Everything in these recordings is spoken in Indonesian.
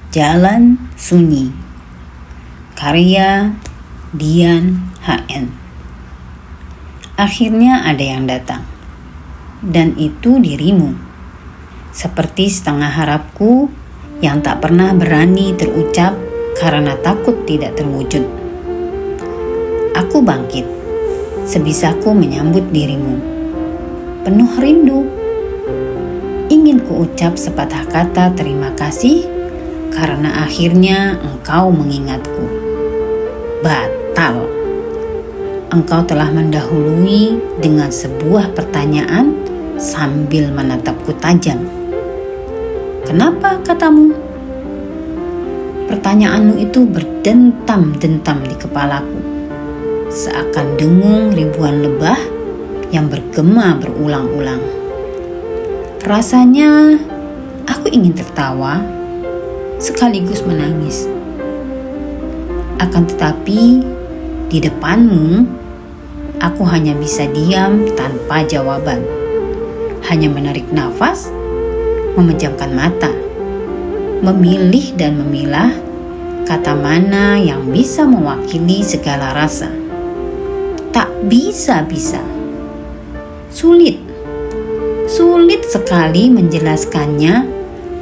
Jalan Sunyi, karya Dian HN. Akhirnya ada yang datang, dan itu dirimu. Seperti setengah harapku yang tak pernah berani terucap karena takut tidak terwujud. Aku bangkit, sebisaku menyambut dirimu. Penuh rindu, ingin kuucap sepatah kata terima kasih karena akhirnya engkau mengingatku. Batal. Engkau telah mendahului dengan sebuah pertanyaan sambil menatapku tajam. Kenapa, katamu? Pertanyaanmu itu berdentam-dentam di kepalaku, seakan dengung ribuan lebah yang bergema berulang-ulang. Rasanya aku ingin tertawa sekaligus menangis. Akan tetapi di depanmu aku hanya bisa diam tanpa jawaban, hanya menarik nafas, memejamkan mata, memilih dan memilah kata mana yang bisa mewakili segala rasa. Tak bisa-bisa. Sulit sekali menjelaskannya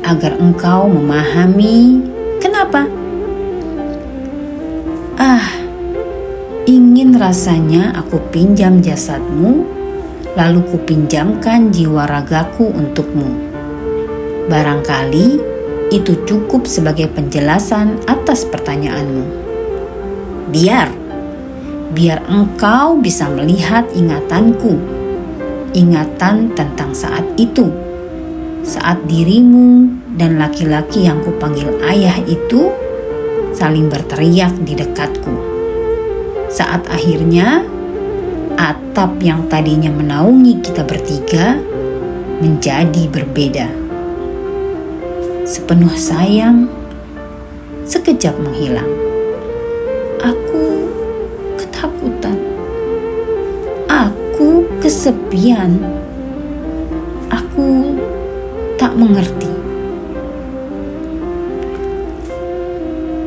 agar engkau memahami kenapa. Ingin rasanya aku pinjam jasadmu, lalu kupinjamkan jiwa ragaku untukmu. Barangkali itu cukup sebagai penjelasan atas pertanyaanmu. Biar engkau bisa melihat ingatanku, ingatan tentang saat itu, saat dirimu dan laki-laki yang kupanggil ayah itu saling berteriak di dekatku. Saat akhirnya atap yang tadinya menaungi kita bertiga menjadi berbeda. Sepenuh sayang, sekejap menghilang. Aku ketakutan. Aku kesepian. Aku tak mengerti.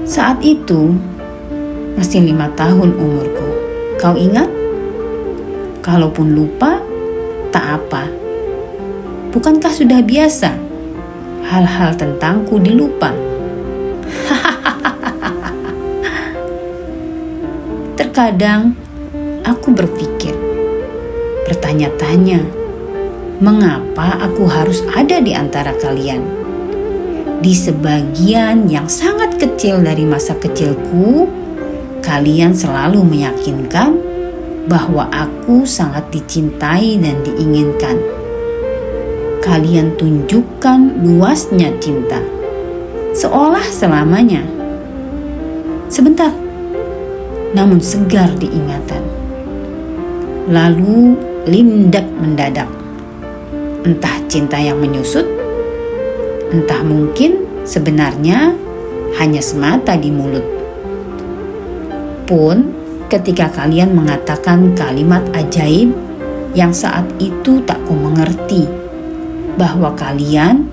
Saat itu masih 5 tahun umurku. Kau ingat? Kalaupun lupa, tak apa. Bukankah sudah biasa hal-hal tentangku dilupa? Terkadang aku bertanya-tanya, mengapa aku harus ada di antara kalian? Di sebagian yang sangat kecil dari masa kecilku, kalian selalu meyakinkan bahwa aku sangat dicintai dan diinginkan. Kalian tunjukkan luasnya cinta, seolah selamanya. Sebentar, namun segar di ingatan. Lalu lindak mendadak. Entah cinta yang menyusut, entah mungkin sebenarnya hanya semata di mulut. Pun ketika kalian mengatakan kalimat ajaib yang saat itu tak ku mengerti, bahwa kalian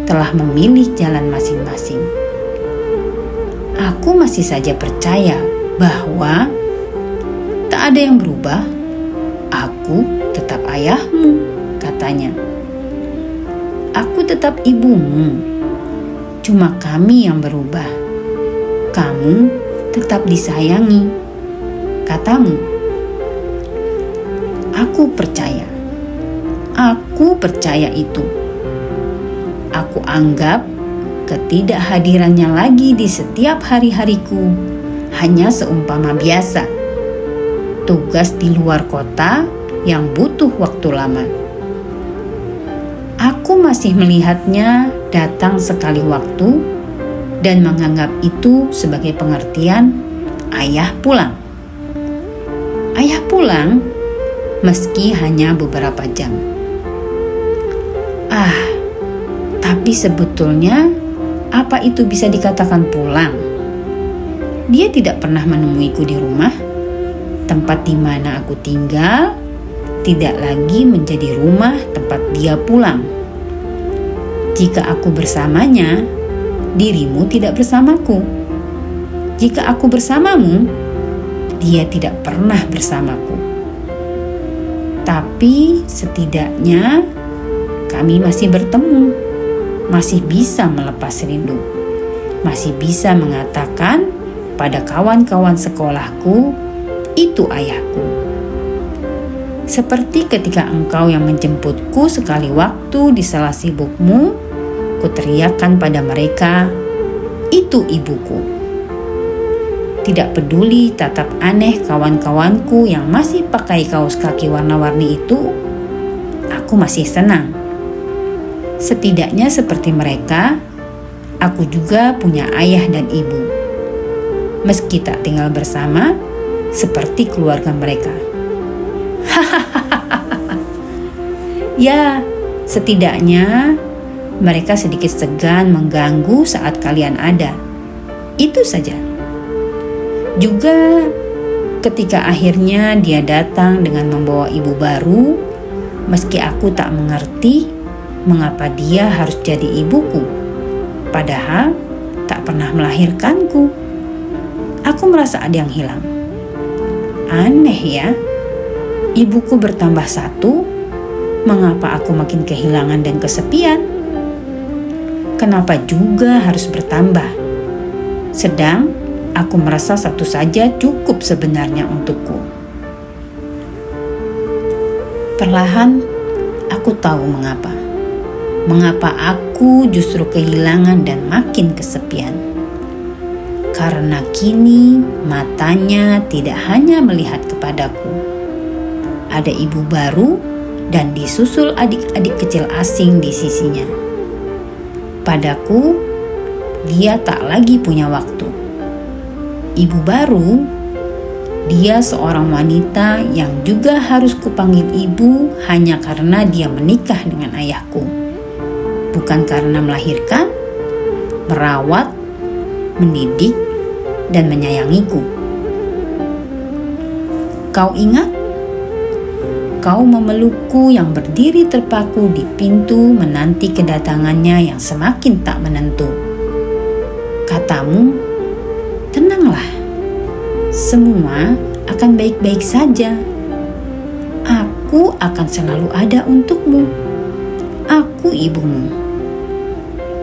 telah memilih jalan masing-masing, aku masih saja percaya bahwa tak ada yang berubah. Aku tetap ayahmu, katanya. Aku tetap ibumu. Cuma kami yang berubah. Kamu tetap disayangi, katamu. Aku percaya itu. Aku anggap ketidakhadirannya lagi di setiap hari-hariku hanya seumpama biasa, tugas di luar kota yang butuh waktu lama. Aku masih melihatnya datang sekali waktu dan menganggap itu sebagai pengertian ayah pulang. Ayah pulang meski hanya beberapa jam. Tapi sebetulnya apa itu bisa dikatakan pulang? Dia tidak pernah menemuiku di rumah. Tempat di mana aku tinggal tidak lagi menjadi rumah tempat dia pulang. Jika aku bersamanya, dirimu tidak bersamaku. Jika aku bersamamu, dia tidak pernah bersamaku. Tapi setidaknya kami masih bertemu, masih bisa melepas rindu, masih bisa mengatakan pada kawan-kawan sekolahku, itu ayahku. Seperti ketika engkau yang menjemputku sekali waktu di sela sibukmu, kuteriakkan pada mereka, itu ibuku. Tidak peduli tatap aneh kawan-kawanku yang masih pakai kaos kaki warna-warni itu, aku masih senang. Setidaknya seperti mereka, aku juga punya ayah dan ibu. Meski tak tinggal bersama, seperti keluarga mereka. Ya, setidaknya mereka sedikit segan mengganggu saat kalian ada. Itu saja. Juga ketika akhirnya dia datang dengan membawa ibu baru, meski aku tak mengerti mengapa dia harus jadi ibuku, padahal tak pernah melahirkanku. Aku merasa ada yang hilang. Aneh ya, ibuku bertambah satu, mengapa aku makin kehilangan dan kesepian? Kenapa juga harus bertambah? Sedang aku merasa satu saja cukup sebenarnya untukku. Perlahan aku tahu mengapa. Mengapa aku justru kehilangan dan makin kesepian. Karena kini matanya tidak hanya melihat kepadaku. Ada ibu baru dan disusul adik-adik kecil asing di sisinya. Padaku, dia tak lagi punya waktu. Ibu baru, dia seorang wanita yang juga harus kupanggil ibu hanya karena dia menikah dengan ayahku. Bukan karena melahirkan, merawat, mendidik, dan menyayangiku. Kau ingat? Kau memelukku yang berdiri terpaku di pintu menanti kedatangannya yang semakin tak menentu. Katamu, tenanglah, semua akan baik-baik saja. Aku akan selalu ada untukmu. Aku ibumu.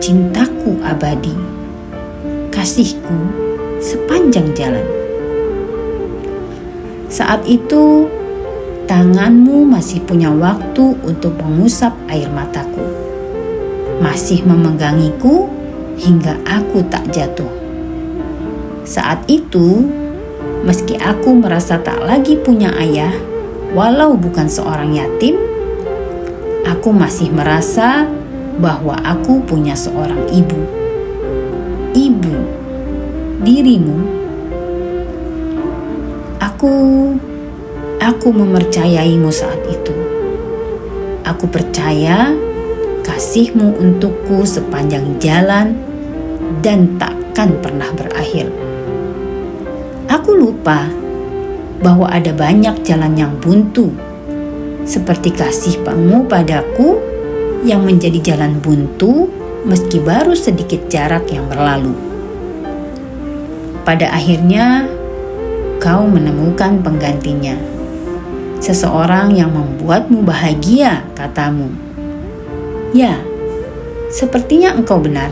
Cintaku abadi. Kasihku sepanjang jalan. Saat itu, tanganmu masih punya waktu untuk mengusap air mataku. Masih memegangiku hingga aku tak jatuh. Saat itu, meski aku merasa tak lagi punya ayah, walau bukan seorang yatim, aku masih merasa bahwa aku punya seorang ibu. Ibu, dirimu. Aku mempercayaimu saat itu. Aku percaya kasihmu untukku sepanjang jalan dan takkan pernah berakhir. Aku lupa bahwa ada banyak jalan yang buntu, seperti kasihmu padaku yang menjadi jalan buntu meski baru sedikit jarak yang berlalu. Pada akhirnya, kau menemukan penggantinya. Seseorang yang membuatmu bahagia, katamu. Ya, sepertinya engkau benar.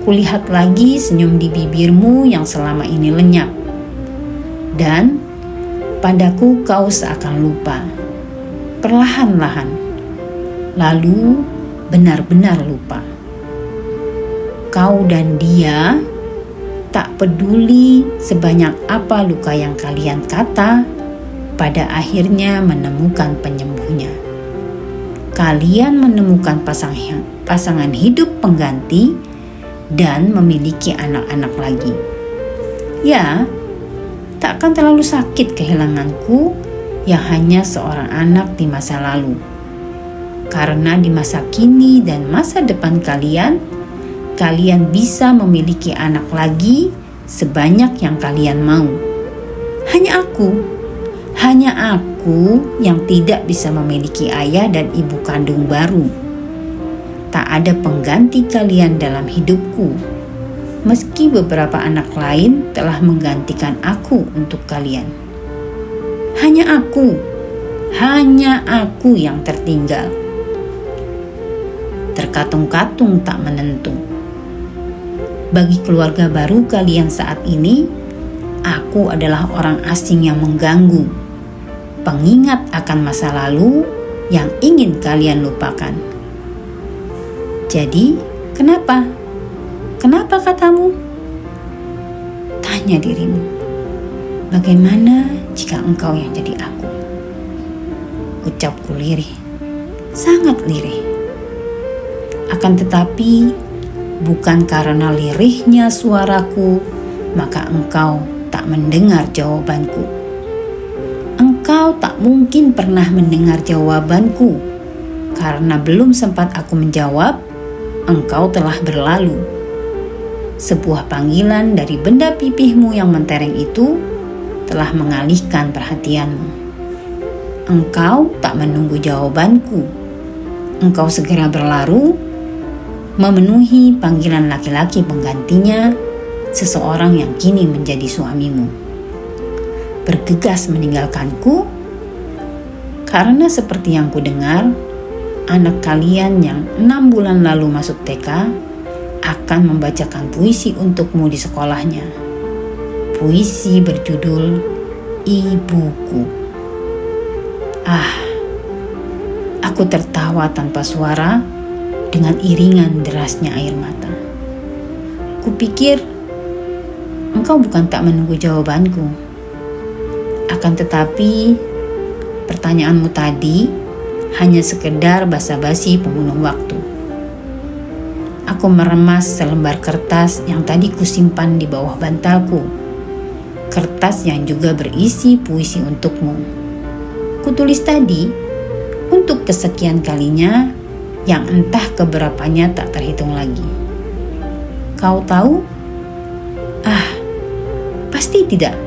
Kulihat lagi senyum di bibirmu yang selama ini lenyap. Dan padaku kau seakan lupa. Perlahan-lahan. Lalu benar-benar lupa. Kau dan dia tak peduli sebanyak apa luka yang kalian kata, pada akhirnya menemukan penyembuhnya. Kalian menemukan pasangan hidup pengganti dan memiliki anak-anak lagi. Ya, takkan terlalu sakit kehilanganku yang hanya seorang anak di masa lalu. Karena di masa kini dan masa depan kalian bisa memiliki anak lagi sebanyak yang kalian mau. Hanya aku yang tidak bisa memiliki ayah dan ibu kandung baru. tak ada pengganti kalian dalam hidupku. Meski beberapa anak lain telah menggantikan aku untuk kalian. Hanya aku yang tertinggal. Terkatung-katung tak menentu. Bagi keluarga baru kalian saat ini, aku adalah orang asing yang mengganggu, pengingat akan masa lalu yang ingin kalian lupakan. Jadi, kenapa? Kenapa katamu? Tanya dirimu, bagaimana jika engkau yang jadi aku? Ucapku lirih, sangat lirih. Akan tetapi, bukan karena lirihnya suaraku, maka engkau tak mendengar jawabanku. Engkau tak mungkin pernah mendengar jawabanku, karena belum sempat aku menjawab, engkau telah berlalu. Sebuah panggilan dari benda pipihmu yang mentereng itu telah mengalihkan perhatianmu. Engkau tak menunggu jawabanku. Engkau segera berlaru, memenuhi panggilan laki-laki penggantinya, seseorang yang kini menjadi suamimu. Bergegas meninggalkanku, karena seperti yang kudengar, anak kalian yang 6 bulan lalu masuk TK akan membacakan puisi untukmu di sekolahnya. Puisi berjudul Ibuku. Aku tertawa tanpa suara dengan iringan derasnya air mata. Kupikir engkau bukan tak menunggu jawabanku. Akan tetapi pertanyaanmu tadi hanya sekedar basa-basi pembunuh waktu. Aku meremas selembar kertas yang tadi kusimpan di bawah bantalku. Kertas yang juga berisi puisi untukmu. Kutulis tadi untuk kesekian kalinya, yang entah keberapanya tak terhitung lagi. Kau tahu? Pasti tidak.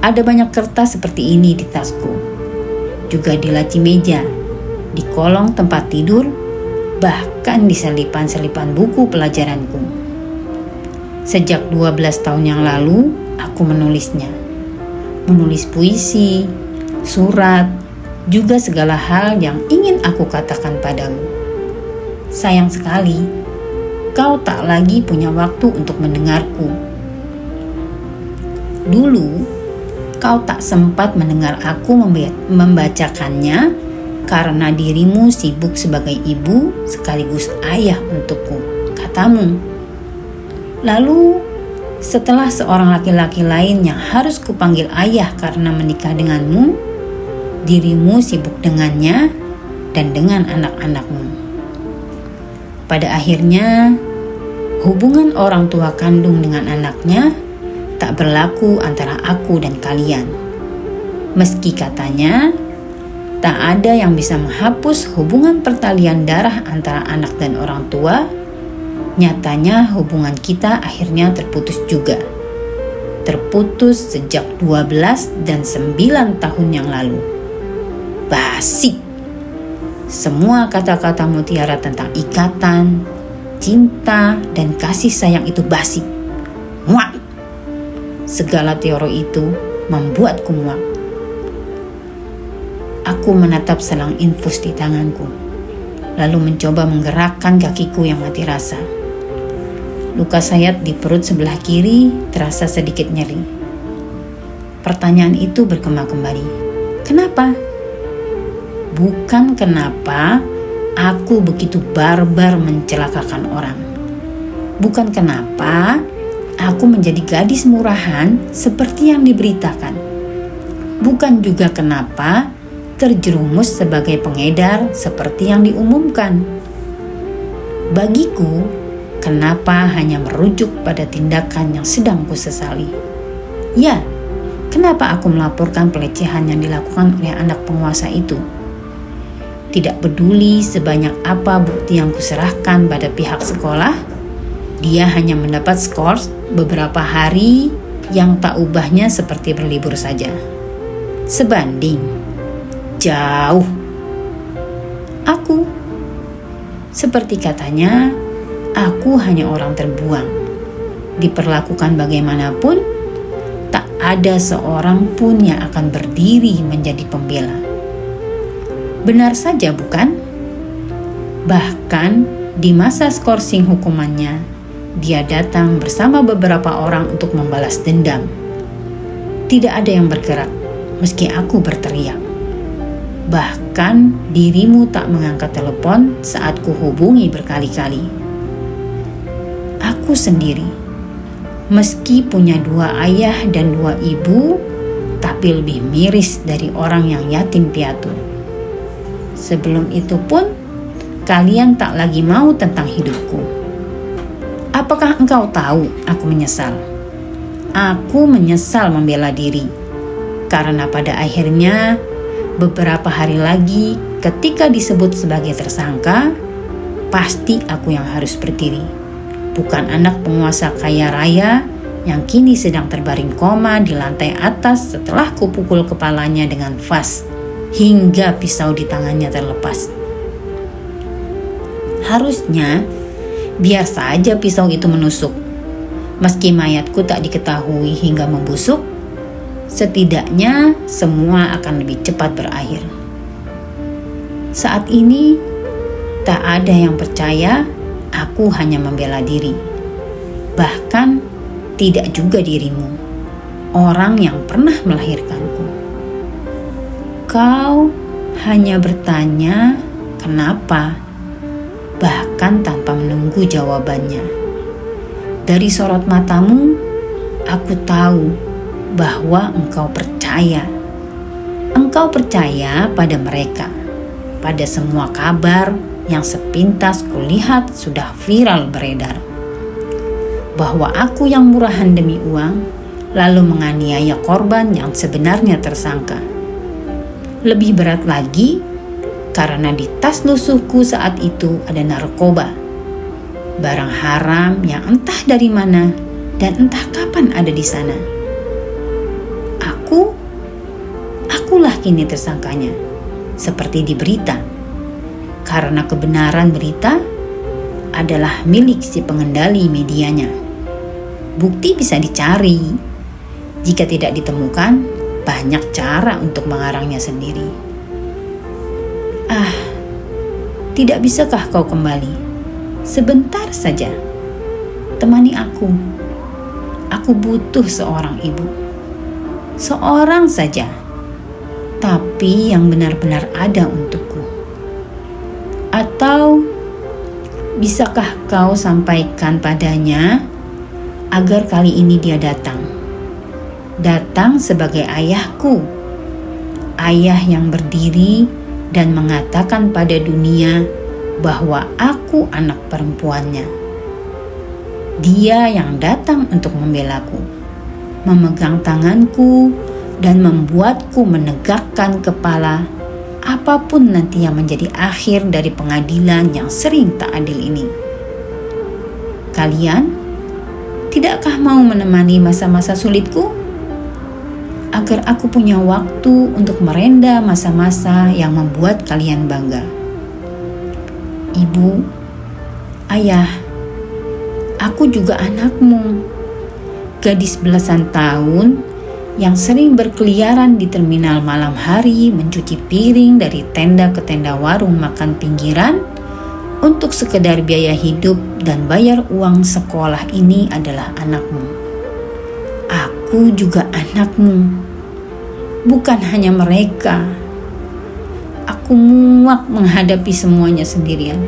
Ada banyak kertas seperti ini di tasku, juga di laci meja, di kolong tempat tidur, bahkan di selipan-selipan buku pelajaranku. Sejak 12 tahun yang lalu, aku menulisnya. Menulis puisi, surat, juga segala hal yang ingin aku katakan padamu. Sayang sekali, kau tak lagi punya waktu untuk mendengarku. Dulu, kau tak sempat mendengar aku membacakannya karena dirimu sibuk sebagai ibu sekaligus ayah untukku, katamu. Lalu, setelah seorang laki-laki lain yang harus kupanggil ayah karena menikah denganmu, dirimu sibuk dengannya dan dengan anak-anakmu. Pada akhirnya, hubungan orang tua kandung dengan anaknya tak berlaku antara aku dan kalian. Meski katanya, tak ada yang bisa menghapus hubungan pertalian darah antara anak dan orang tua, nyatanya hubungan kita akhirnya terputus juga. Terputus sejak 12 dan 9 tahun yang lalu. Basi! Semua kata-kata mutiara tentang ikatan, cinta, dan kasih sayang itu basi. Muak! Segala teori itu membuatku muak. Aku menatap selang infus di tanganku, lalu mencoba menggerakkan kakiku yang mati rasa. Luka sayat di perut sebelah kiri terasa sedikit nyeri. Pertanyaan itu bergema kembali. Kenapa? Bukan kenapa aku begitu barbar mencelakakan orang. Bukan kenapa aku menjadi gadis murahan seperti yang diberitakan. Bukan juga kenapa terjerumus sebagai pengedar seperti yang diumumkan. Bagiku, kenapa hanya merujuk pada tindakan yang sedang kusesali? Ya, kenapa aku melaporkan pelecehan yang dilakukan oleh anak penguasa itu? Tidak peduli sebanyak apa bukti yang kuserahkan pada pihak sekolah, dia hanya mendapat skor beberapa hari yang tak ubahnya seperti berlibur saja. Sebanding jauh. aku. Seperti katanya, aku hanya orang terbuang. Diperlakukan bagaimanapun, tak ada seorang pun yang akan berdiri menjadi pembela. Benar saja, bukan? Bahkan di masa skorsing hukumannya, dia datang bersama beberapa orang untuk membalas dendam. Tidak ada yang bergerak, meski aku berteriak. Bahkan dirimu tak mengangkat telepon saat kuhubungi berkali-kali. Aku sendiri, meski punya 2 ayah dan 2 ibu, tapi lebih miris dari orang yang yatim piatu. Sebelum itu pun, kalian tak lagi mau tentang hidupku. Apakah engkau tahu aku menyesal? Aku menyesal membela diri, karena pada akhirnya beberapa hari lagi ketika disebut sebagai tersangka, pasti aku yang harus berdiri. Bukan anak penguasa kaya raya yang kini sedang terbaring koma di lantai atas setelah kupukul kepalanya dengan vas hingga pisau di tangannya terlepas. Harusnya biar saja pisau itu menusuk. Meski mayatku tak diketahui hingga membusuk, setidaknya semua akan lebih cepat berakhir. Saat ini tak ada yang percaya aku hanya membela diri. Bahkan tidak juga dirimu, orang yang pernah melahirkanku. Kau hanya bertanya kenapa, bahkan tanpa menunggu jawabannya. Dari sorot matamu, aku tahu bahwa engkau percaya. Engkau percaya pada mereka, pada semua kabar yang sepintas kulihat sudah viral beredar. Bahwa aku yang murahan demi uang, lalu menganiaya korban yang sebenarnya tersangka. Lebih berat lagi, karena di tas lusuhku saat itu ada narkoba. Barang haram yang entah dari mana dan entah kapan ada di sana. Akulah kini tersangkanya, seperti di berita. Karena kebenaran berita adalah milik si pengendali medianya. Bukti bisa dicari. Jika tidak ditemukan, banyak cara untuk mengarangnya sendiri. Tidak bisakah kau kembali? Sebentar saja. Temani aku. Aku butuh seorang ibu. Seorang saja. Tapi yang benar-benar ada untukku. Atau bisakah kau sampaikan padanya agar kali ini dia datang? Datang sebagai ayahku. Ayah yang berdiri dan mengatakan pada dunia bahwa aku anak perempuannya. Dia yang datang untuk membelaku, memegang tanganku dan membuatku menegakkan kepala apapun nanti yang menjadi akhir dari pengadilan yang sering tak adil ini. Kalian tidakkah mau menemani masa-masa sulitku? Agar aku punya waktu untuk merenda masa-masa yang membuat kalian bangga. Ibu, ayah, aku juga anakmu. Gadis belasan tahun yang sering berkeliaran di terminal malam hari mencuci piring dari tenda ke tenda warung makan pinggiran untuk sekedar biaya hidup dan bayar uang sekolah ini adalah anakmu. Aku juga anakmu. Bukan hanya mereka. Aku muak menghadapi semuanya sendirian.